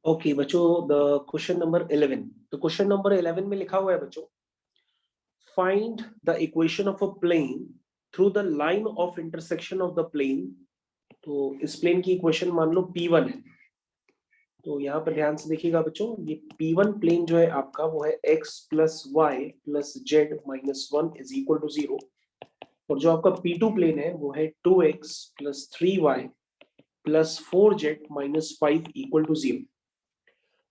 Okay बच्चों, the question number 11। तो question number 11 में लिखा हुआ है बच्चों, find the equation of a plane through the line of intersection of the plane. तो इस प्लेन की इक्वेशन मान लो P1 है। तो यहाँ पर ध्यान से देखिएगा बच्चों, ये P1 प्लेन जो है आपका वो है x plus y plus z minus 1 is equal to 0। और जो आपका P2 प्लेन है वो है 2x plus 3y plus 4z minus 5 equal to 0।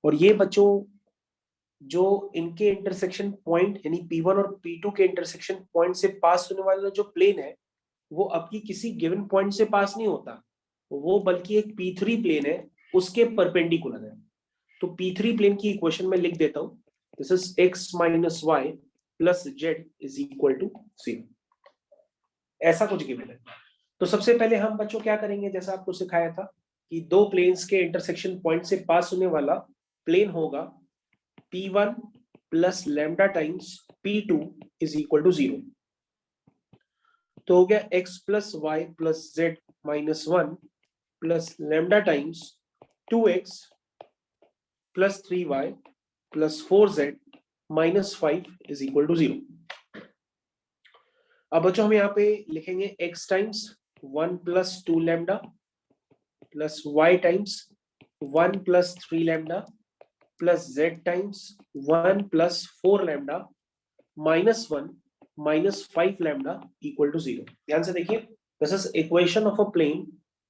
और ये बच्चों जो इनके इंटरसेक्शन पॉइंट यानी P1 और P2 के इंटरसेक्शन पॉइंट से पास होने वाला जो प्लेन है वो आपकी किसी गिवन पॉइंट से पास नहीं होता, वो बल्कि एक P3 प्लेन है, उसके परपेंडिकुलर है। तो P3 प्लेन की इक्वेशन में लिख देता हूं, this is x minus y plus z is equal to 0। ऐसा कुछ गिवन है। तो सबसे पहले हम बच्चों क्या करेंगे, जैसा आपको सिखाया था कि दो प्लेन्स के इंटरसेक्शन पॉइंट से पास होने वाला प्लेन होगा P1 plus lambda times P2 is equal to 0। तो हो गया x plus y plus z minus 1 plus lambda times 2x plus 3y plus 4z minus 5 is equal to 0। अब बच्चों हम यहाँ पे लिखेंगे x times 1 plus 2 lambda plus y times 1 plus 3 lambda plus z times 1 plus 4 lambda minus 1 minus 5 lambda equal to 0। ध्यान से देखिए, this is equation of a plane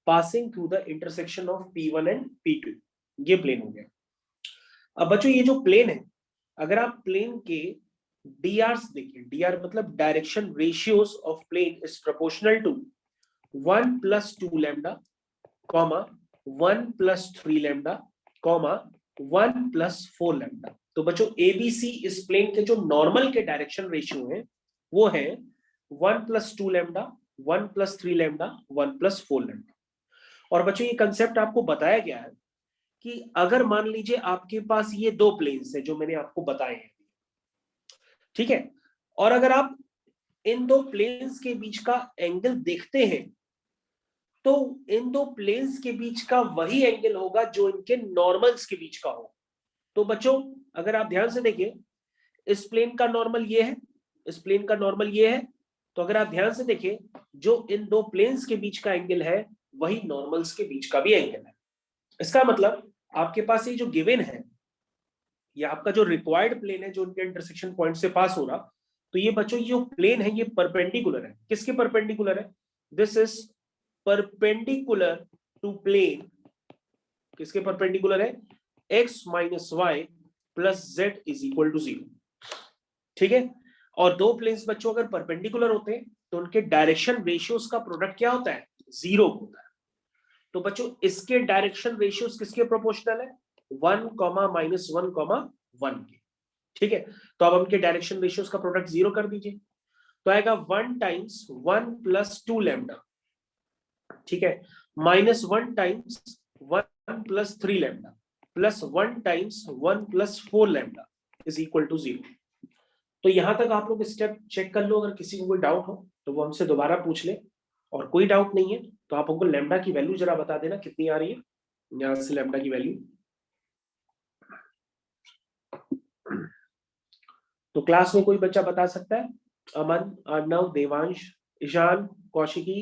passing through the intersection of P1 and P2। ये plane हो गया। अब बच्चों ये जो प्लेन है, अगर आप प्लेन के drs देखिए, dr मतलब direction ratios of plane is proportional to 1 plus 2 lambda comma 1 plus 3 lambda comma 1 plus 4 lambda. तो बच्चों एबीसी इस प्लेन के जो नॉर्मल के डायरेक्शन रेशियो है वो है 1 plus 2 lambda 1 plus 3 lambda 1 plus 4 lambda. और बच्चों ये कंसेप्ट आपको बताया गया है कि अगर मान लीजिए आपके पास ये दो प्लेन्स है जो मैंने आपको बताए हैं, ठीक है, और अगर आप इन दो प्लेन्स के बीच का एंगल देखते हैं तो इन दो प्लेन्स के बीच का वही एंगल होगा जो इनके नॉर्मल्स के बीच का हो। तो बच्चों अगर आप ध्यान से देखिए, इस प्लेन का नॉर्मल ये है, इस प्लेन का नॉर्मल ये है। तो अगर आप ध्यान से देखिए, जो इन दो प्लेन्स के बीच का एंगल है वही नॉर्मल्स के बीच का भी एंगल है। इसका मतलब आपके पास ये जो गिवन है, ये आपका जो रिक्वायर्ड प्लेन है जो इनके इंटरसेक्शन पॉइंट से पास हो रहा, तो ये बच्चों ये जो प्लेन है ये परपेंडिकुलर है। किसके परपेंडिकुलर है? This is perpendicular to plane. किसके परपेंडिकुलर है? x minus y plus z is equal to 0। ठीक है, और दो प्लेन्स बच्चों अगर परपेंडिकुलर होते हैं तो उनके डायरेक्शन रेशियोज का प्रोडक्ट क्या होता है? 0 होता है। तो बच्चों इसके डायरेक्शन रेशियोज किसके प्रोपोर्शनल है? 1 कॉमा माइनस 1 कॉमा 1 के। ठीक है, तो अब उनके डायरेक्शन रेशियोज का प्रोडक्ट 0 कर दीजिए, तो आएगा 1 टाइम्स 1 प्लस 2 लैम्डा, ठीक है, minus 1 times 1 plus 3 lambda plus 1 times 1 plus 4 lambda is equal to 0। तो यहां तक आप लोग स्टेप चेक कर लो, अगर किसी को कोई डाउट हो तो वो हमसे दोबारा पूछ ले, और कोई डाउट नहीं है तो आप हमको लैम्डा की वैल्यू जरा बता देना कितनी आ रही है यहां से लैम्डा की वैल्यू। तो क्लास में कोई बच्चा बता सकता है? अमन, अर्णव, देवांश, ईशान, कौशिकी,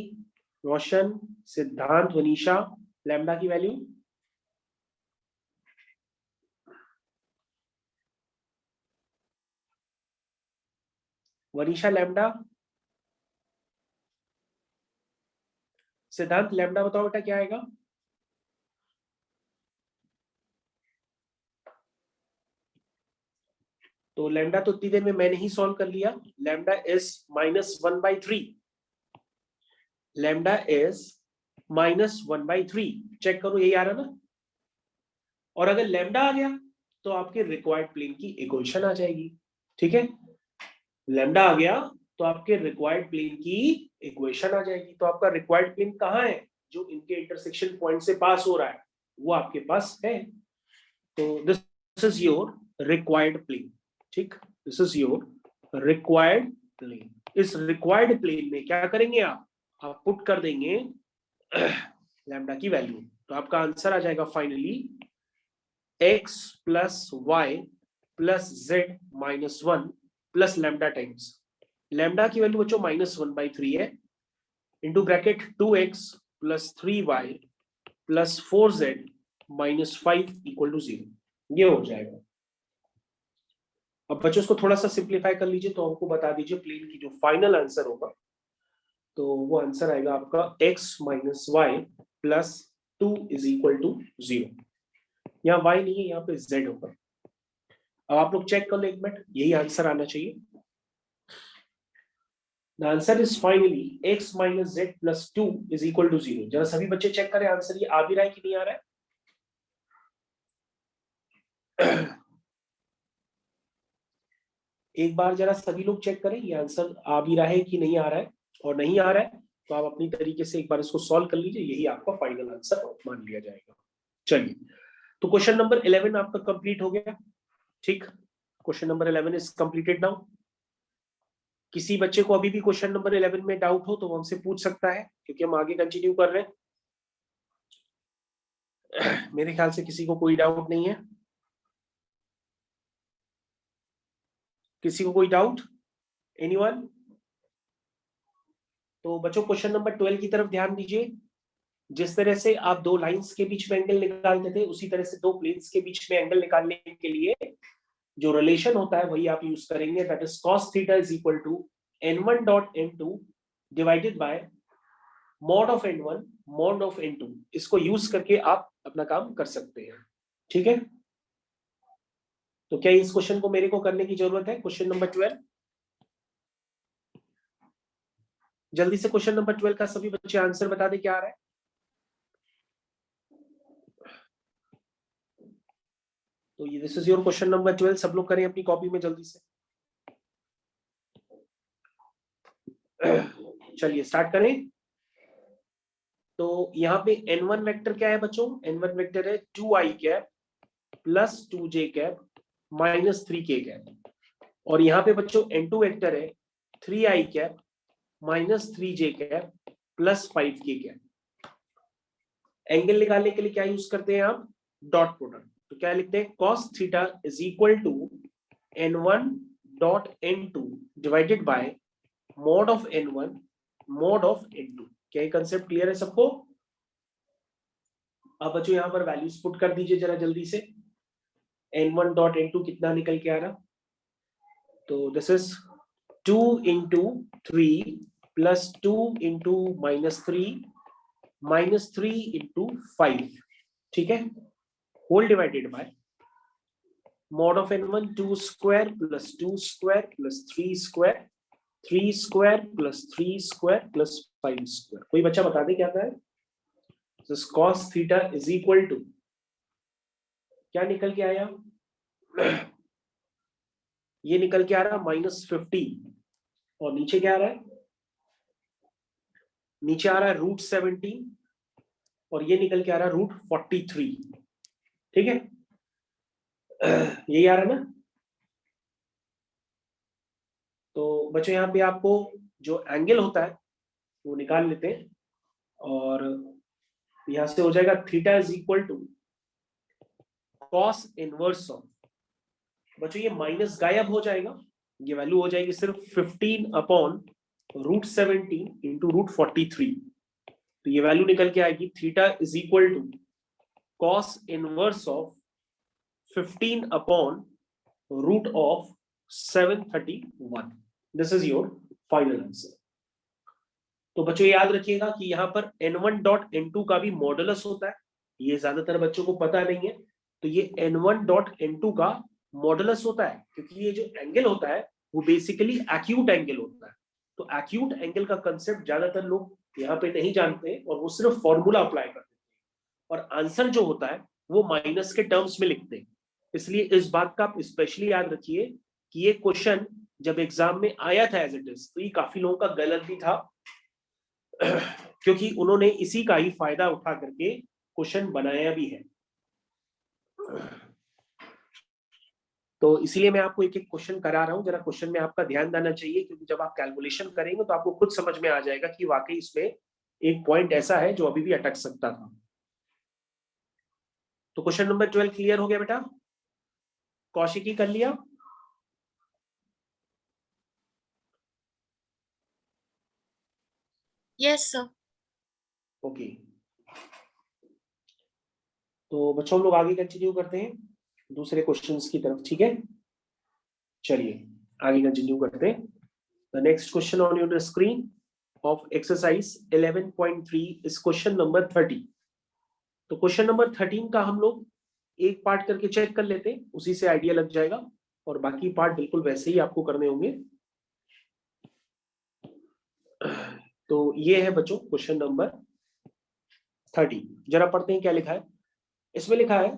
रोशन, सिद्धांत, वनीशा, लैम्डा की वैल्यू? वनीशा लैम्डा, सिद्धांत लैम्डा बताओ बेटा क्या आएगा? तो लैम्डा तो इतनी देर में मैंने ही सॉल्व कर लिया। Lambda is -1/3। Lambda is -1/3। Check करो यही आ रहा ना। और अगर लैम्डा आ गया तो आपके रिक्वायर्ड प्लेन की इक्वेशन आ जाएगी। ठीक है, लैम्डा आ गया तो आपके रिक्वायर्ड प्लेन की इक्वेशन आ जाएगी। तो आपका रिक्वायर्ड प्लेन कहाँ है? जो इनके इंटरसेक्शन पॉइंट से पास हो रहा है वो आपके पास है। तो this is your required plane. ठीक, this is your required plane. इस रिक्वायर्ड प्लेन में क्या करेंगे आप पुट कर देंगे लैम्डा की वैल्यू, तो आपका आंसर आ जाएगा finally x plus y plus z minus one plus lambda times, lambda की वैल्यू बच्चों -1/3 है, into bracket 2x plus 3y plus 4z minus 5 equal to 0, ये हो जाएगा। अब बच्चों इसको थोड़ा सा सिंप्लीफाई कर लीजिए, तो हमको बता दीजिए प्लेन की जो फाइनल आंसर होगा, तो वो आंसर आएगा आपका x minus y plus 2 is equal to 0। यहाँ y नहीं है, यहाँ पे z होगा। अब आप लोग चेक कर लो एक मिनट, यही आंसर आना चाहिए। The answer is finally x minus z plus 2 is equal to 0। जरा सभी बच्चे चेक करें आंसर ये आ भी रहा है कि नहीं आ रहा है। एक बार जरा सभी लोग चेक करें ये आंसर आ भी रहा है कि नहीं आ रहा है, और नहीं आ रहा है तो आप अपनी तरीके से एक बार इसको सॉल्व कर लीजिए, यही आपका फाइनल आंसर मान लिया जाएगा। चलिए, तो क्वेश्चन नंबर 11 आपका कंप्लीट हो गया। ठीक, question number 11 is completed now. किसी बच्चे को अभी भी क्वेश्चन नंबर 11 में डाउट हो तो वो हमसे पूछ सकता है, क्योंकि हम आगे कंटिन्यू कर रहे हैं। मेरे ख्याल से किसी को कोई डाउट नहीं है। किसी को कोई डाउट? एनीवन? तो बच्चों क्वेश्चन नंबर 12 की तरफ ध्यान दीजिए। जिस तरह से आप दो लाइंस के बीच में एंगल निकालते थे, उसी तरह से दो प्लेन्स के बीच में एंगल निकालने के लिए जो रिलेशन होता है वही आप यूज करेंगे, that is cos theta is equal to n1 dot n2 divided by mod of n1 mod of n2। इसको यूज करके आप अपना काम कर सकते हैं। ठीक है, तो क्या इस क्वेश्चन को मेरे को करने की जरूरत है? क्वेश्चन नंबर 12, जल्दी से क्वेश्चन नंबर 12 का सभी बच्चे आंसर बता दे क्या आ रहा है। तो ये this is your question number 12, सब लोग करें अपनी कॉपी में जल्दी से। चलिए स्टार्ट करें। तो यहाँ पे n1 वेक्टर क्या है बच्चों? n1 वेक्टर है 2i cap plus 2j cap minus 3k cap, और यहाँ पे बच्चों n2 वेक्टर है 3i cap minus 3j cap plus 5k cap. Angle निकालने के लिए क्या यूज करते हैं आप? Dot product. तो क्या लिखते हैं? cos theta is equal to n1 dot n2 divided by mod of n1 mod of n2। क्या ये कंसेप्ट क्लियर है सबको? अब बच्चों यहाँ पर वैल्यूज पुट कर दीजिए जरा जल्दी से। n1 डॉट n2 कितना निकल के आ रहा? तो this is 2 into 3 plus 2 into minus 3 into 5, ठीक है, whole divided by mod of n1 2 square plus 2 square plus 3 square 3 square plus 3 square plus 5 square. कोई बच्चा बता दे क्या था है? cos theta is equal to क्या निकल के आया? ये निकल के आ रहा -15, और नीचे क्या आ रहा है? नीचे आ रहा है √17, और ये निकल के आ रहा है √43। ठीक है, यही आ रहा है ना? तो बच्चों यहाँ पे आपको जो एंगल होता है वो निकाल लेते हैं, और यहां से हो जाएगा theta is equal to cos inverse of, बच्चों ये माइनस गायब हो जाएगा, ये वैल्यू हो जाएगी सिर्फ 15 अपॉन √17 इंटू √43। तो ये वैल्यू निकल के आएगी theta is equal to cos inverse of 15 upon √731। This is your final answer. तो बच्चों याद रखिएगा कि यहाँ पर n1 डॉट n2 का भी मॉडुलस होता है, ये ज्यादातर बच्चों को पता नहीं है। तो ये n1 डॉट n2 का मॉडुलस होता है, क्योंकि ये जो एंगल होता है वो बेसिकली एक्यूट एंगल होता है। तो एक्यूट एंगल का कंसेप्ट ज्यादातर लोग यहाँ पे नहीं जानते, और वो सिर्फ फॉर्मूला अप्लाई करते हैं, और आंसर जो होता है वो माइनस के टर्म्स में लिखते हैं। इसलिए इस बात का आप स्पेशली याद रखिए कि ये क्वेश्चन जब एग्जाम में आया था एज इट इज, तो ये काफी लोगों का गलत भी था, क्योंकि उन्होंने इसी का ही फायदा उठा करके क्वेश्चन बनाया भी है। तो इसीलिए मैं आपको एक एक क्वेश्चन करा रहा हूं, जरा क्वेश्चन में आपका ध्यान देना चाहिए, क्योंकि जब आप कैलकुलेशन करेंगे तो आपको खुद समझ में आ जाएगा कि वाकई इसमें एक पॉइंट ऐसा है जो अभी भी अटक सकता था। तो क्वेश्चन नंबर 12 क्लियर हो गया बेटा? कौशिकी कर लिया? Yes sir. ओके, तो बच्चों हम लोग आगे कंटिन्यू करते हैं दूसरे क्वेश्चंस की तरफ, ठीक है? चलिए आगे कंटिन्यू करते हैं। The next question on your screen of exercise 11.3 is question number 30। तो क्वेश्चन नंबर 13 का हम लोग एक पार्ट करके चेक कर लेते हैं, उसी से आइडिया लग जाएगा, और बाकी पार्ट बिल्कुल वैसे ही आपको करने होंगे। तो ये है बच्चों क्वेश्चन नंबर 30। जरा पढ़ते हैं क्या लिखा है। इसमें लिखा है,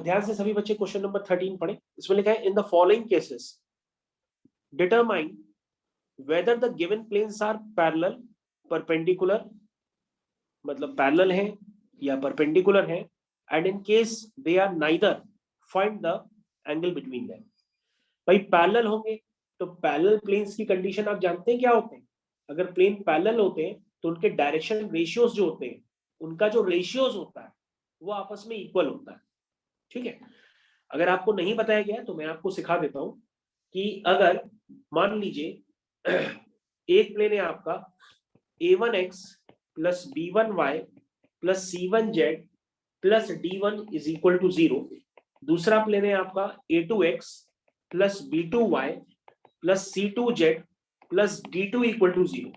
ध्यान से सभी बच्चे क्वेश्चन नंबर 13 पढ़े। इसमें लिखा है in the following cases determine whether the given planes are parallel, perpendicular, मतलब पैरेलल है या परपेंडिकुलर है, and in case they are neither find the angle between them. भाई पैरेलल होंगे तो पैरेलल प्लेन्स की कंडीशन आप जानते हैं क्या होते हैं? अगर प्लेन पैरेलल होते हैं तो उनके डायरेक्शन रेशियोज जो होते हैं, उनका जो रेशियोज होता है वो आपस में इक्वल होता है, ठीक है? अगर आपको नहीं बताया गया तो मैं आपको सिखा देता हूं कि अगर मान लीजिए एक प्लेन है आपका a1x plus b1y plus c1z plus d1 is equal to 0, दूसरा प्लेन है आपका a2x plus b2y plus c2z plus d2 equal to 0।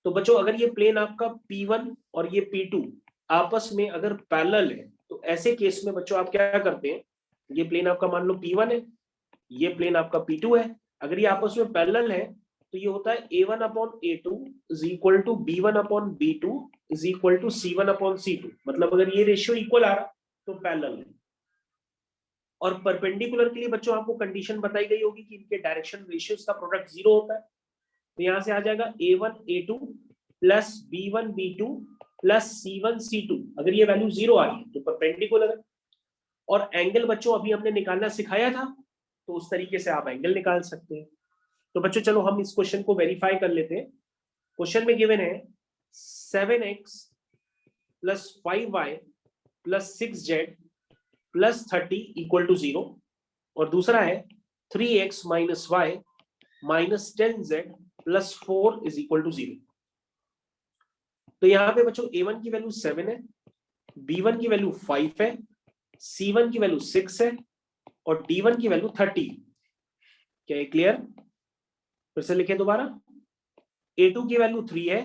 तो बच्चों अगर ये प्लेन आपका P1 और ये P2 आपस में अगर पैरेलल है तो ऐसे केस में बच्चों आप क्या करते हैं, ये प्लेन आपका मान लो P1 है, ये प्लेन आपका P2 है, अगर ये आपस में पैरेलल है तो ये होता है A1 upon A2 is equal to B1 upon B2 is equal to C1 upon C2। मतलब अगर ये रेशियो इक्वल आ रहा तो पैरेलल है। और परपेंडिकुलर के लिए बच्चों आपको कंडीशन बताई गई होगी कि इनके डायरेक्शन रेशियोज का प्रोडक्ट 0 होता है। तो यहां से आ जाएगा a1 a2 plus b1 b2 plus c1 c2। अगर ये वैल्यू 0 आ रही है तो परपेंडिकुलर है। और एंगल बच्चों अभी हमने निकालना सिखाया था, तो उस तरीके से आप एंगल निकाल सकते हैं। तो बच्चों चलो हम इस क्वेश्चन को वेरीफाई कर लेते हैं। क्वेश्चन में गिवन है 7x plus 5y plus 6z plus 30 equal to 0, और दूसरा है 3x minus y minus 10z plus 4 is equal to 0। तो यहां पे बच्चों a1 की वैल्यू 7 है, b1 की वैल्यू 5 है, c1 की वैल्यू 6 है और d1 की वैल्यू 30। क्या ये क्लियर? फिर से लिखे दोबारा, a2 की वैल्यू 3 है,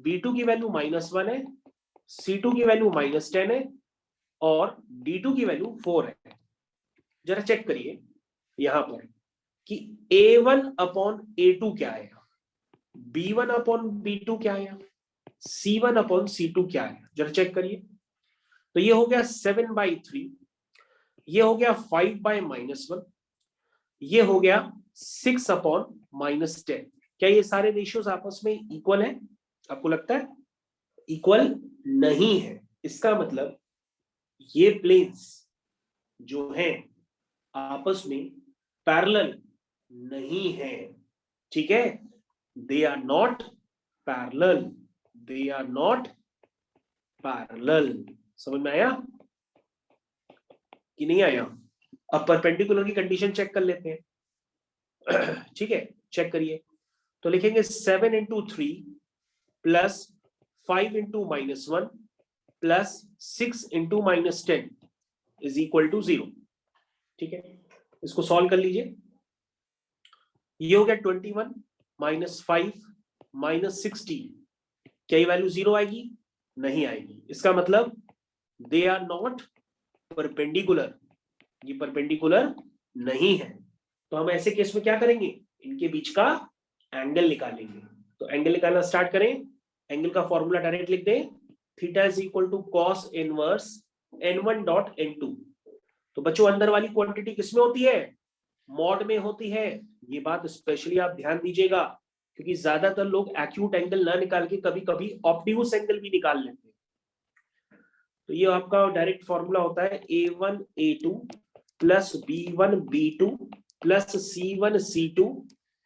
b2 की वैल्यू -1 है, c2 की वैल्यू -10 है और d2 की वैल्यू 4 है। जरा चेक करिए यहां पर कि a1 अपॉन a2 क्या है, b1 अपॉन b2 क्या है, c1 अपॉन c2 क्या है, जरा चेक करिए। तो ये हो गया 7/3, ये हो गया 5/-1, ये हो गया 6 अपॉन -10। क्या ये सारे रेशियोज आपस में इक्वल है? आपको लगता है इक्वल नहीं है? इसका मतलब ये प्लेन्स जो हैं आपस में पैरेलल नहीं है, ठीक है? They are not parallel, they are not parallel. समझ में आया कि नहीं आया? अब परपेंडिकुलर की कंडीशन चेक कर लेते हैं। ठीक है, चेक करिए। तो लिखेंगे 7 into 3 plus 5 into -1 plus 6 into -10 is equal to 0। ठीक है, इसको सॉल्व कर लीजिए। ये हो गया 21 माइनस 5 माइनस 16। क्या ये वैल्यू 0 आएगी? नहीं आएगी। इसका मतलब दे आर नॉट परपेंडिकुलर, ये परपेंडिकुलर नहीं है। तो हम ऐसे केस में क्या करेंगे, इनके बीच का एंगल निकालेंगे। तो एंगल निकालना स्टार्ट करें। एंगल का फॉर्मूला डायरेक्ट लिख दें, theta is equal to cos inverse n1 dot n2। तो बच्चों अंदर वाली क्वांटिटी किसमें होती है? मॉड में होती है। ये बात स्पेशली आप ध्यान दीजिएगा, क्योंकि ज्यादातर लोग एक्यूट एंगल ना निकाल के कभी कभी ऑब्ट्यूस एंगल भी निकाल लेते हैं। तो ये आपका डायरेक्ट फॉर्मूला होता है a1 a2 plus b1 b2 plus c1 c2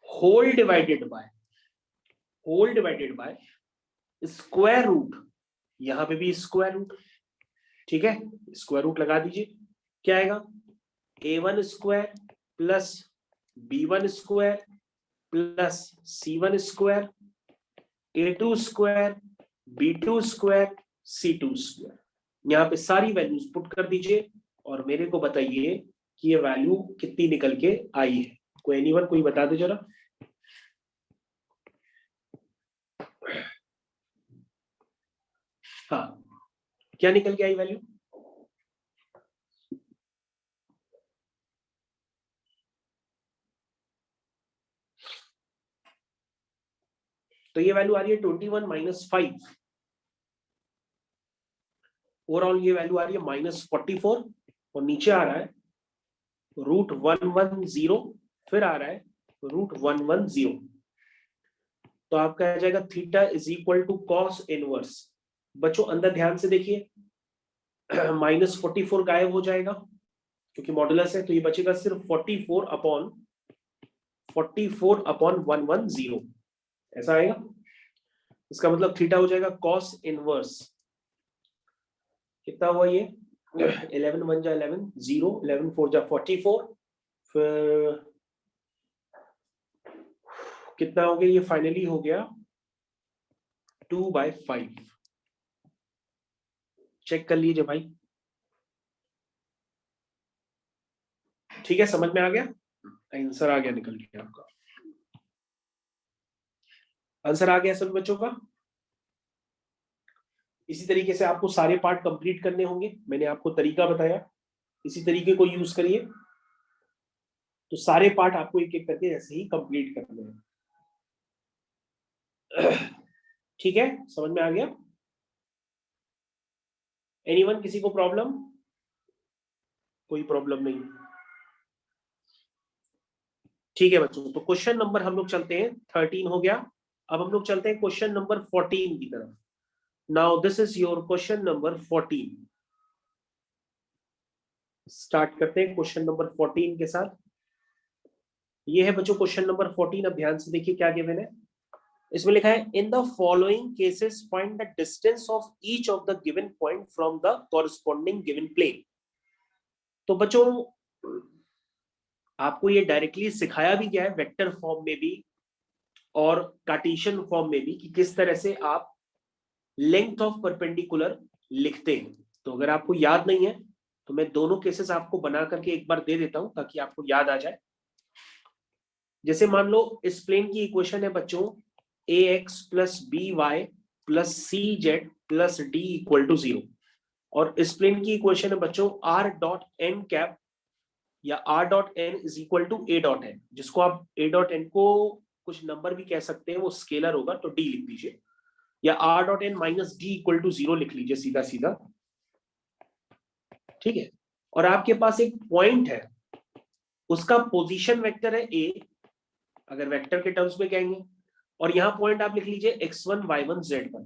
whole divided by square root, यहां पे भी स्क्वायर रूट। ठीक है, स्क्वायर रूट लगा दीजिए, क्या आएगा a1 square plus b1 square plus c1 square a2 square b2 square c2 square. यहाँ पे सारी वैल्यूज पुट कर दीजिए और मेरे को बताइए कि ये वैल्यू कितनी निकल के आई है। कोई एनीवन कोई बता दे जरा। हाँ, क्या निकल के आई वैल्यू? तो ये वैल्यू आ रही है 21 माइनस 5। ओवरऑल ये वैल्यू आ रही है -44 और नीचे आ रहा है √110, फिर आ रहा है √110। तो आपका आ जाएगा theta is equal to cos inverse. बच्चों अंदर ध्यान से देखिए, -44 गायब हो जाएगा क्योंकि मॉडुलस है, तो ये बचेगा सिर्फ 44 अपॉन 110। ऐसा आएगा। इसका मतलब थीटा हो जाएगा कॉस इनवर्स। कितना हुआ ये? 11 1 जा 11, 0, 11 4 जा 44, फिर कितना हो गया ये? फाइनली हो गया 2/5। चेक कर लीजिए भाई, ठीक है, समझ में आ गया? आंसर आ गया निकल के आपका। आंसर आ गया सभी बच्चों का। इसी तरीके से आपको सारे पार्ट कंप्लीट करने होंगे, मैंने आपको तरीका बताया, इसी तरीके को यूज करिए। तो सारे पार्ट आपको एक एक करके ऐसे ही कंप्लीट करने हैं। ठीक है, समझ में आ गया? एनीवन, किसी को प्रॉब्लम? कोई प्रॉब्लम नहीं। ठीक है बच्चों, तो क्वेश्चन नंबर हम लोग चलते हैं 13 हो गया। अब हम लोग चलते हैं क्वेश्चन नंबर 14 की तरफ। Now this is your question number 14। Start करते हैं क्वेश्चन नंबर 14 के साथ। ये है बच्चों क्वेश्चन नंबर 14। अब ध्यान से देखिए क्या गिवन है। इसमें लिखा है in the following cases find the distance of each of the given point from the corresponding given plane. तो बच्चों आपको ये डायरेक्टली सिखाया भी गया है वेक्टर फॉर्म में भी और कार्टेशियन फॉर्म में भी कि किस तरह से आप लेंथ ऑफ परपेंडिकुलर लिखते हैं। तो अगर आपको याद नहीं है तो मैं दोनों केसेस आपको बना करके एक बार दे देता हूं ताकि आपको याद आ जाए। जैसे मान लो इस प्लेन की इक्वेशन है बच्चों ax plus b y plus c z plus d equal to 0, और इस प्लेन की इक्वेशन है बच्चों r डॉट एन कैप या r dot n is equal to a dot n, जिसको आप a डॉट एन को कुछ नंबर भी कह सकते हैं, वो स्केलर होगा तो d लिख दीजिए, या r dot n minus d equal to 0 लिख लीजिए सीधा सीधा। ठीक है, और आपके पास एक पॉइंट है, उसका पोजीशन वेक्टर है a, अगर वेक्टर के टर्म्स में कहेंगे, और यहां पॉइंट आप लिख लीजिए x1 y1 z1।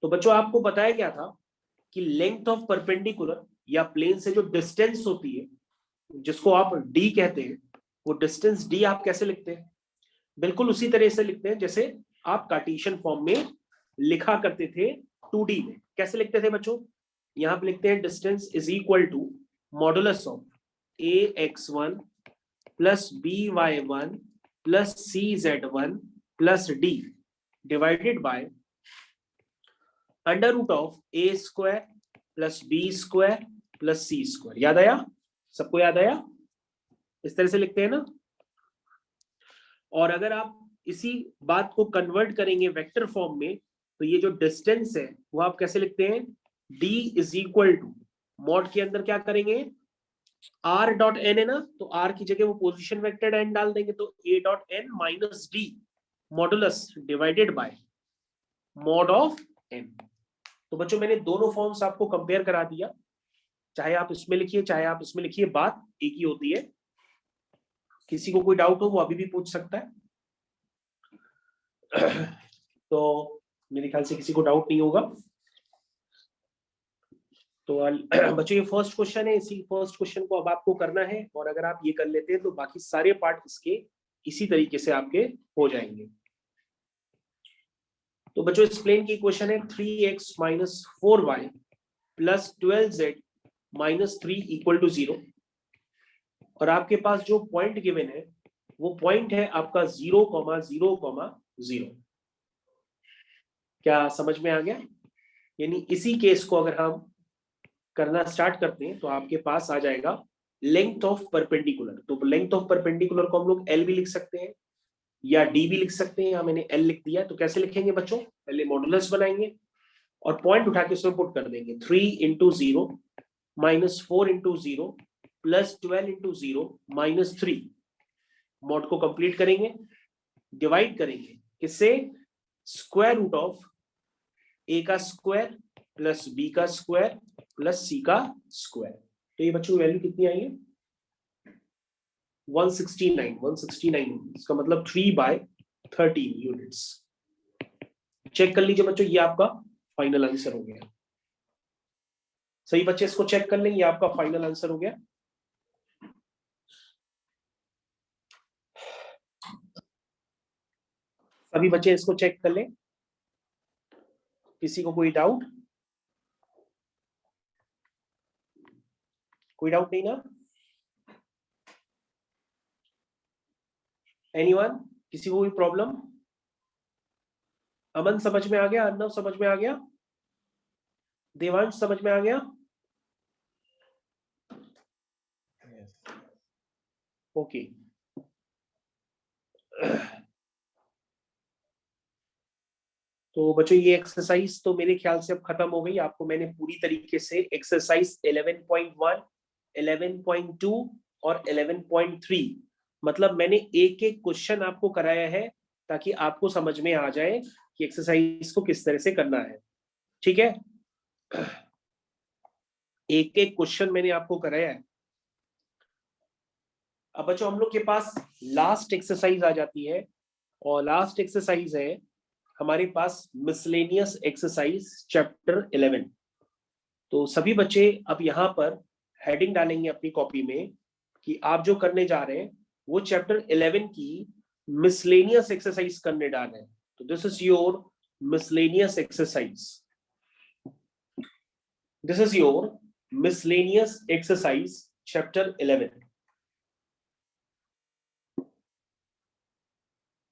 तो बच्चों आपको बताया गया था कि लेंथ ऑफ परपेंडिकुलर या प्लेन से जो डिस्टेंस होती है जिसको आप d कहते हैं, वो डिस्टेंस d आप कैसे लिखते हैं? बिल्कुल उसी तरह से लिखते हैं जैसे आप कार्टेशियन फॉर्म में लिखा करते थे 2D में। कैसे लिखते थे बच्चों? यहां पे लिखते हैं distance is equal to modulus of ax1 plus by1 plus cz1 plus d divided by under root of a square plus b square plus c square. याद आया? सबको याद आया? इस तरह से लिखते हैं ना। और अगर आप इसी बात को कन्वर्ट करेंगे वेक्टर फॉर्म में तो ये जो डिस्टेंस है वो आप कैसे लिखते हैं? d is equal to mod के अंदर क्या करेंगे? r डॉट एन है ना, तो r की जगह वो पोजीशन वेक्टर n डाल देंगे, तो a dot n minus d modulus divided by mod of n। तो बच्चों मैंने दोनों फॉर्म्स आपको कंपेयर करा दिया, चाहे आप इसमें लिखिए चाहे आप इसमें लिखिए, बात एक ही होती है। किसी को कोई डाउट हो वो अभी भी पूछ सकता है। तो मेरे ख्याल से किसी को डाउट नहीं होगा। तो बच्चों ये फर्स्ट क्वेश्चन है, इसी फर्स्ट क्वेश्चन को अब आपको करना है, और अगर आप ये कर लेते हैं तो बाकी सारे पार्ट इसके इसी तरीके से आपके हो जाएंगे। तो बच्चों इस प्लेन की इक्वेशन है 3x minus 4y plus 12z minus 3 equal to 0। और आपके पास जो पॉइंट गिवन है वो पॉइंट है आपका 0,0,0। क्या समझ में आ गया? यानी इसी केस को अगर हम करना स्टार्ट करते हैं तो आपके पास आ जाएगा लेंथ ऑफ परपेंडिकुलर। तो लेंथ ऑफ परपेंडिकुलर को हम लोग एल भी लिख सकते हैं या डी भी लिख सकते हैं। यहाँ मैंने एल लिख दिया। तो कैसे लिखेंगे बच्चों? पहले मॉडुलस बनाएंगे और पॉइंट उठा के उसमें पुट कर देंगे। 3 into 0 minus 4 into 0 plus 12 into 0 minus 3। Mod को कंप्लीट करेंगे, डिवाइड करेंगे किससे? स्क्वायर रूट ऑफ ए का स्क्वायर प्लस बी का स्क्वायर प्लस सी का स्क्वायर। तो ये बच्चों वैल्यू कितनी आई है? 169। इसका मतलब 3/13 यूनिट्स। चेक कर लीजिए बच्चों, ये आपका फाइनल आंसर हो गया। सही बच्चे, इसको चेक कर लें, ये आपका फाइनल आंसर हो गया। सभी बच्चे इसको चेक कर लें। किसी को कोई डाउट? कोई डाउट नहीं ना? एनीवन? किसी को कोई प्रॉब्लम? अमन समझ में आ गया? अर्नव समझ में आ गया? देवांश समझ में आ गया? ओके। तो बच्चों ये एक्सरसाइज तो मेरे ख्याल से अब खत्म हो गई। आपको मैंने पूरी तरीके से एक्सरसाइज 11.1, 11.2 और 11.3 मतलब मैंने एक एक क्वेश्चन आपको कराया है ताकि आपको समझ में आ जाए कि एक्सरसाइज को किस तरह से करना है। ठीक है, एक एक क्वेश्चन मैंने आपको कराया है। अब बच्चों हम लोग के पास लास्ट एक्सरसाइज आ जाती है और लास्ट एक्सरसाइज है हमारे पास मिसलेनियस एक्सरसाइज चैप्टर 11। तो सभी बच्चे अब यहाँ पर हेडिंग डालेंगे अपनी कॉपी में कि आप जो करने जा रहे हैं वो चैप्टर 11 की मिसलेनियस एक्सरसाइज करने जा रहे हैं। तो this is your miscellaneous exercise. This is your miscellaneous exercise chapter 11।